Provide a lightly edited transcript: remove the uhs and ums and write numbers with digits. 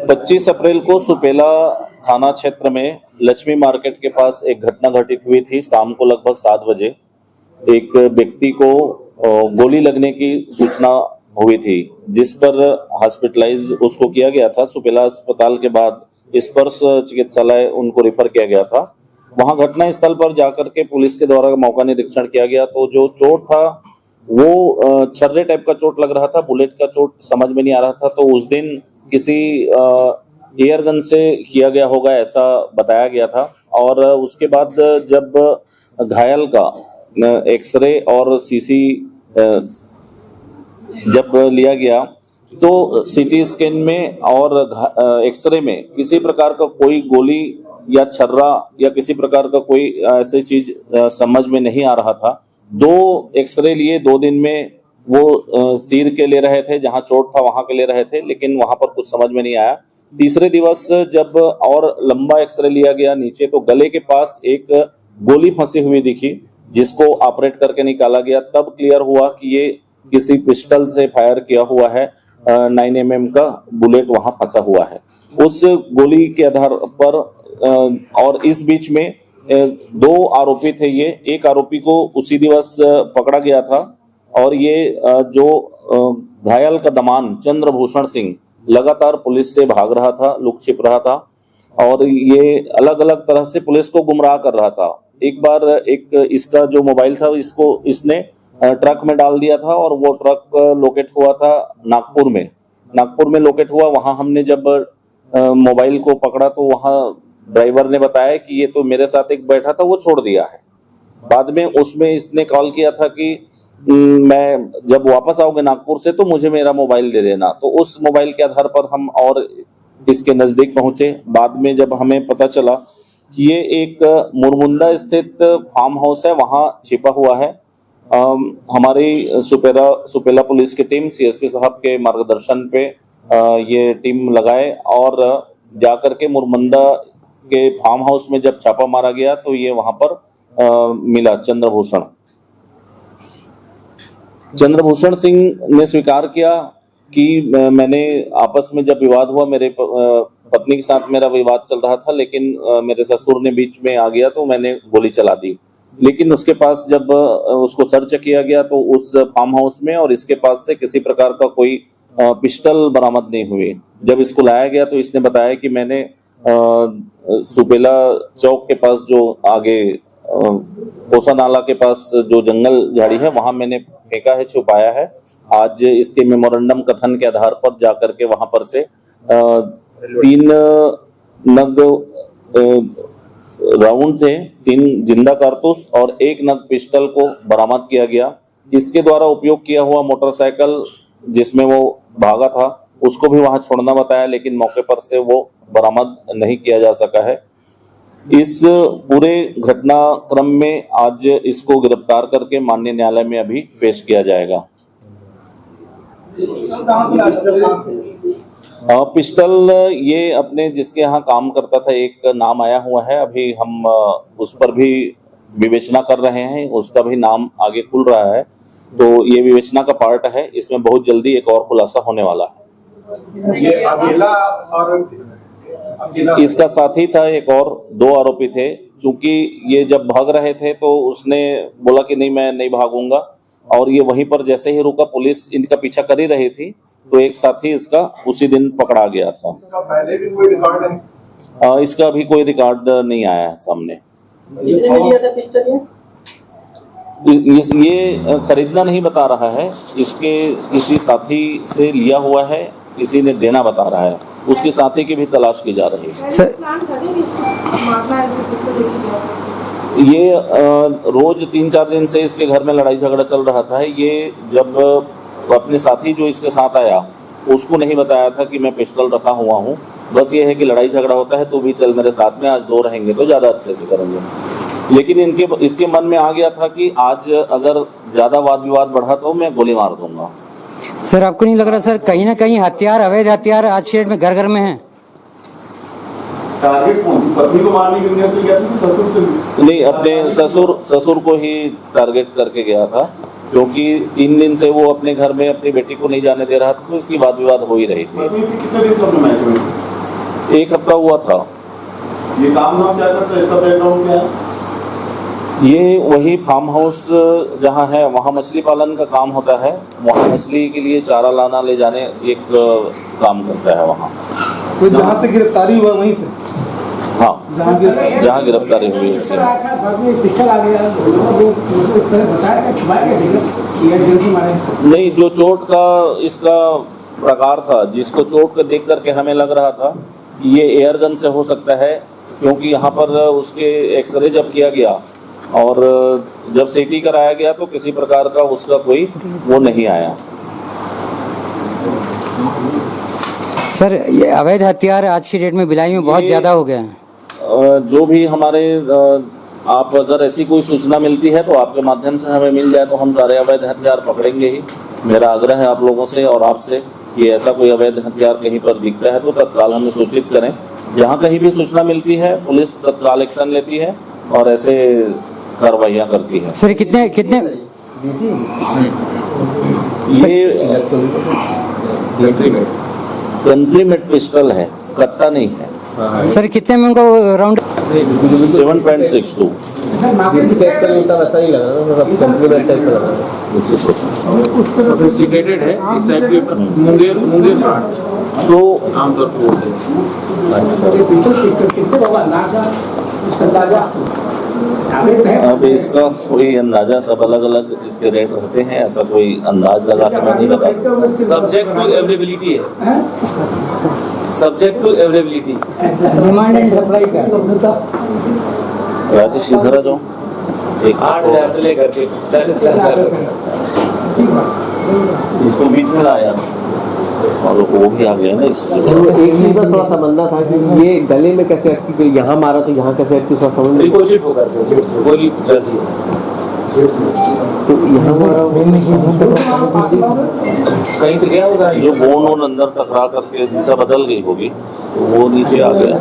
25 अप्रैल को सुपेला थाना क्षेत्र में लक्ष्मी मार्केट के पास एक घटना घटित हुई थी। शाम को लगभग 7 बजे एक व्यक्ति को गोली लगने की सूचना हुई थी, जिस पर हॉस्पिटलाइज उसको किया गया था। सुपेला अस्पताल के बाद स्पर्श चिकित्सालय उनको रेफर किया गया था। वहां घटना स्थल पर जाकर के पुलिस के द्वारा मौका निरीक्षण किया गया तो जो चोट था वो छर्रे टाइप का चोट लग रहा था, बुलेट का चोट समझ में नहीं आ रहा था। तो उस दिन किसी एयर गन से किया गया होगा ऐसा बताया गया था। और उसके बाद जब घायल का एक्सरे और सीसी जब लिया गया तो सीटी स्कैन में और एक्सरे में किसी प्रकार का कोई गोली या छर्रा या किसी प्रकार का कोई ऐसी चीज समझ में नहीं आ रहा था। 2 एक्सरे लिए 2 दिन में वो सिर के ले रहे थे, जहां चोट था वहां के ले रहे थे, लेकिन वहां पर कुछ समझ में नहीं आया। तीसरे दिवस जब और लंबा एक्सरे लिया गया नीचे तो गले के पास एक गोली फंसी हुई दिखी, जिसको ऑपरेट करके निकाला गया। तब क्लियर हुआ कि ये किसी पिस्टल से फायर किया हुआ है, 9 mm का बुलेट वहां फंसा हुआ है। उस गोली के आधार पर और इस बीच में 2 आरोपी थे। ये एक आरोपी को उसी दिवस पकड़ा गया था और ये जो घायल का दमान चंद्रभूषण सिंह लगातार पुलिस से भाग रहा था, लुक छिप रहा था और ये अलग अलग तरह से पुलिस को गुमराह कर रहा था। एक बार एक इसका जो मोबाइल था इसने ट्रक में डाल दिया था और वो ट्रक लोकेट हुआ था नागपुर में लोकेट हुआ। वहां हमने जब मोबाइल को पकड़ा तो वहां ड्राइवर ने बताया कि ये तो मेरे साथ एक बैठा था, वो छोड़ दिया है। बाद में उसमें इसने कॉल किया था कि मैं जब वापस आओगे नागपुर से तो मुझे मेरा मोबाइल दे देना। तो उस मोबाइल के आधार पर हम और इसके नजदीक पहुंचे। बाद में जब हमें पता चला कि ये एक मुरमुंदा स्थित फार्म हाउस है, वहां छिपा हुआ है। हमारी सुपेला पुलिस की टीम सीएसपी साहब के मार्गदर्शन पे ये टीम लगाए और जाकर के मुरमुंदा के फार्म हाउस में जब छापा मारा गया तो ये वहां पर मिला। चंद्रभूषण सिंह ने स्वीकार किया कि मैंने आपस में जब विवाद हुआ, मेरे पत्नी के साथ मेरा विवाद चल रहा था, लेकिन मेरे ससुर ने बीच में आ गया तो मैंने गोली चला दी। लेकिन उसके पास जब उसको सर्च किया गया तो उस फार्म हाउस में और इसके पास से किसी प्रकार का कोई पिस्टल बरामद नहीं हुई। जब इसको लाया गया तो इसने बताया कि मैंने सुपेला चौक के पास जो आगे कोसा नाला के पास जो जंगल झाड़ी है वहां मैंने फेंका है, छुपाया है। आज इसके मेमोरेंडम कथन के आधार पर जाकर के वहां पर से 3 नग राउंड थे, 3 जिंदा कारतूस और 1 नग पिस्टल को बरामद किया गया। इसके द्वारा उपयोग किया हुआ मोटरसाइकिल जिसमें वो भागा था उसको भी वहां छोड़ना बताया, लेकिन मौके पर से वो बरामद नहीं किया जा सका है। इस पूरे घटनाक्रम में आज इसको गिरफ्तार करके माननीय न्यायालय में अभी पेश किया जाएगा। पिस्टल ये अपने जिसके यहाँ काम करता था एक नाम आया हुआ है, अभी हम उस पर भी विवेचना कर रहे हैं, उसका भी नाम आगे खुल रहा है। तो ये विवेचना का पार्ट है, इसमें बहुत जल्दी एक और खुलासा होने वाला है। ये अकेला और इसका साथी था, एक और 2 आरोपी थे। चूंकि ये जब भाग रहे थे तो उसने बोला कि नहीं मैं नहीं भागूंगा और ये वहीं पर जैसे ही रुका पुलिस इनका पीछा कर ही रही थी तो एक साथी इसका उसी दिन पकड़ा गया था। इसका पहले भी कोई रिकॉर्ड है? इसका अभी कोई रिकॉर्ड नहीं आया है सामने। कितने में लिया था पिस्टल ये खरीदना नहीं बता रहा है, इसके किसी साथी से लिया हुआ है, किसी ने देना बता रहा है, उसके साथी की भी तलाश की जा रही है। ये रोज 3-4 दिन से इसके घर में लड़ाई झगड़ा चल रहा था। ये जब अपने साथी जो इसके साथ आया उसको नहीं बताया था कि मैं पिस्टल रखा हुआ हूँ, बस ये है कि लड़ाई झगड़ा होता है तो भी चल मेरे साथ में, आज 2 रहेंगे तो ज्यादा अच्छे से करेंगे। लेकिन इसके मन में आ गया था कि आज अगर ज्यादा वाद विवाद बढ़ा तो मैं गोली मार दूंगा। सर आपको नहीं लग रहा सर कहीं ना कहीं हथियार, अवैध हथियार आज के डेट में घर घर में है? टारगेट कौन, पत्नी को मारने की वजह से गया था, ससुर से? नहीं, अपने ससुर को ही टारगेट करके गया था, क्योंकि 3 दिन से वो अपने घर में अपनी बेटी को नहीं जाने दे रहा था तो इसकी वाद विवाद हो ही रही थी। पत्नी से कितने दिन से अपने महकमे में? 1 हफ्ता हुआ था। ये काम नाम क्या करता है, इसका बैकग्राउंड क्या है? ये वही फार्म हाउस जहाँ है वहाँ मछली पालन का काम होता है, वहाँ मछली के लिए चारा लाना ले जाने एक काम करता है वहाँ। तो जहाँ से गिरफ्तारी हुआ वहीं पे हाँ, जहाँ गिरफ्तारी हुई उससे। पिस्टल आ गया, बताया क्या छुपाया क्या जल्दी मारे? नहीं, जो चोट का इसका प्रकार था, जिसको चोट को देख करके हमें लग रहा था कि ये एयर गन से हो सकता है, क्योंकि यहाँ पर उसके एक्सरे जब किया गया और जब सीटी कराया गया तो किसी प्रकार का उसका कोई वो नहीं आया। सर ये अवैध हथियार आज की डेट में भिलाई में बहुत ज्यादा हो गया है। जो भी हमारे आप अगर ऐसी कोई सूचना मिलती है तो आपके माध्यम से हमें मिल जाए तो हम सारे अवैध हथियार पकड़ेंगे ही। मेरा आग्रह है आप लोगों से और आपसे कि ऐसा कोई अवैध हथियार कहीं पर दिखता है तो तत्काल हमें सूचित करें। जहाँ कहीं भी सूचना मिलती है पुलिस तत्काल एक्शन लेती है और ऐसे कार्रवाइयाँ करती है। सर कितने कितने ये कंट्री मेड पिस्टल है, कट्टा नहीं है। सर कितने में उनका राउंड 7.62। जैसे टाइप का होता वैसा ही लगा ना, सब कंप्यूटर टाइप का लगा, सोफिस्टिकेटेड है इस टाइप के। मुंगेर शॉट तो आमतौर पर बोलते हैं। अब इसका कोई अंदाजा, सब अलग अलग इसके रेट रहते हैं, ऐसा कोई अंदाज लगा के मैं नहीं बता सकता। सब्जेक्ट टू एवेलेबिलिटी है, subject to availability. Demand and supply का राजेश इधर आ जाओ। 8,000 से लेकर के 10,000 इसको बीच में लाया और वो भी आ गया ना इसको। एक चीज का थोड़ा सा बनना था कि ये गले में कैसे अटकी, कोई यहाँ मारा तो यहाँ कैसे अटकी, थोड़ा समझ में रिपोर्ट होकर गोली तो यहाँ मारा कहीं से गया होगा। जो बोन वोन अंदर टकरा करके दिशा बदल गई होगी तो वो नीचे आ गया।